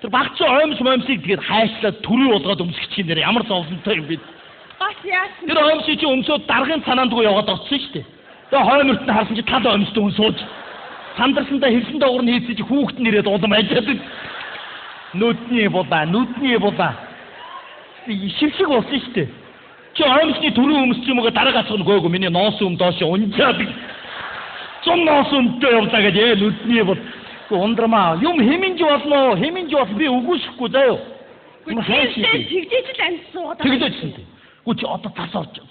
Тэр багц оймсыг тэгээд хайшлаад төрөө болгоод өмсгөх чинь нэр ямар зовлонтой юм бэ? Бас яасан. Тэр оймсыг чи өмсөөд даргын цанаандгүй яваад очсон шүү дээ. Тэгээ хойморт нь харсан чи тал оймстой хүн сууж сандарсандаа хэлсэн доогор нь хийсэн чи хүүхэд нь ирээд улам ажиад нүдний булаа. Ишившиг болсон шүү дээ. Чи оймсны төрөө өмсч юмгаа дараа гацх нь гойгоо миний ноос юм доош унжаад зам ноос өмтэй явлаа гэж нүдний бол ундрмаа юм хэминж болно би үгүйсэхгүй заяа. Тэгжээж л амьд суугаад. Тэгжээжсэн дээ. Гү чи одоо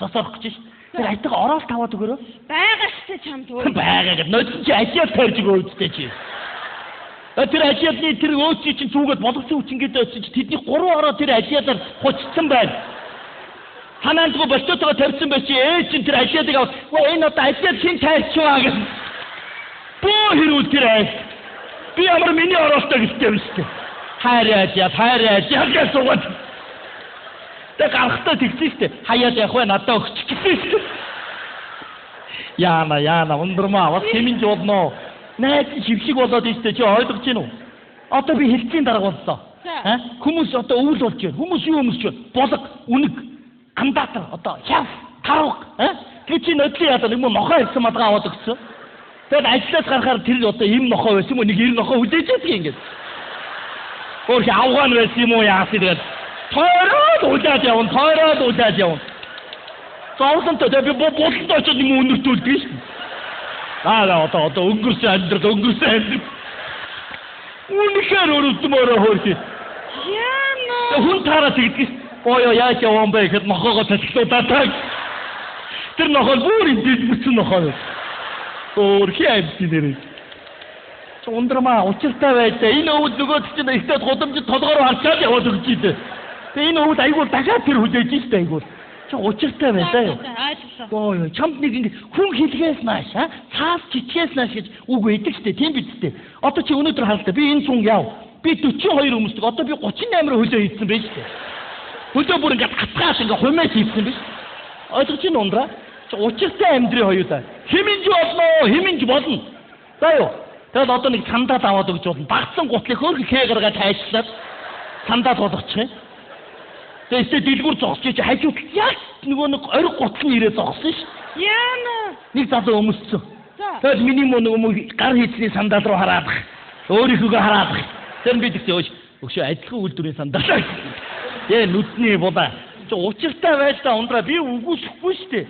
засарах гэж шүү. Тэр айтайгаа ороод таваад өгөрөө. Байгаа шүү чамд өөр. Байгаа гэж ноцсон чи ажиад тарьж өгөөдтэй чи. Тэр ажиадны тэр өөчий чинь зүгээд болгосон хүчингээд очиж тэдний 3 ороо тэр ажиадаар хучсан байна. Ханаандгүй болтоотойгоо тарьсан байж чи чинь тэр ажиадыг аваад энэ одоо ажиад хин тайрчваа гэж. Бөө хэрүүл тэр ай. Би ямар миний ороостой гэжтэй юм шүү дээ. Хайраад гэж суугаад. Тэг гарахтаа тэгсэн шүү дээ. Хаяад явах вэ надад өгч гэсэн шүү дээ. Яана ундрмаа бас хэминж болно. Найз шившиг болоод ийштэй чи ойлгож байна уу? Одоо би хэлцийн дарга боллоо. Хүмүүс одоо өвөл болж байна. Хүмүүс юу өмсч байна? Болог, үнэг, андатар одоо шав, тарваг. Тэр чи нодлын яадаг юм уу? Нохоо ирсэн мадгаа аваад өгсөн. Тэгэд ажлаас гарахаар тэр одоо им нохоо байсан юм уу? Нэг 90 нохоо хүлээж чаддаг ингэж. Өөр авгаан байсан юм уу яасан тэгээд тойроод удаад явна. Зовлонтой би бодлоо очоод юм өнөртүүлдэг шүү. Одоо өнгөрсөн амьдрал. Үнэхээр өрөвдмөрөө хөөрхи. Яана. Хүн тараа тэгдэг. Боёо яаж явсан бэ гэхэд нохоогоо цацлуудаад таг. Тэр нохоо бүр идэв бүтсэн нохоо. Хөөрхи амьсны нэрээ. Ундрмаа учиртай байжээ. Энэ өвд нөгөөд чинь ихтэй гудамжид толгоор харчаад яваад өгч ийдээ. Тэгээ энэ өвд айгуул дахиад тэр хүлээж ийдээ айгуул. Чи учиртай байлаа юу? Ой, чамд нэг ингэ хүн хэлгээс нааш, цаас чичгээс нааш гэж үг өгдөг штэ, тийм биз дээ. Одоо чи өнөөдөр хаалта би энэ цун яв. Би 42 өмсдөг. Одоо би 38-аар хөлөө хийсэн байж штэ. Хөлөө бүр ингэ хатгаас ингэ хумээ хийсэн биш. Ойлгож чинь ундраа. Чи учиртай амьдрий хоёудаа. Хэминж болно. За юу. Тэгэл одоо нэг сандаад аваад өгч болно. Багцсан гутлыг хөөрхөн хээ гаргаад хайшлаад сандаад болгочих. Тэсээ дэлгүүр зогсож хажууд яг нөгөө нэг ориг гутал нь ирээ зогсон ш. Яана. Нэг залуу өмссөн. Тэгэл миний нөгөө гар хийцний сандал руу хараад өөрийнхөө хараад. Тэр би тэгсэн өшөө ажлын үйлдвэрийн сандал. Нүдний булаа. Учиртай байж та ундраа би үгүйсэхгүй штэ.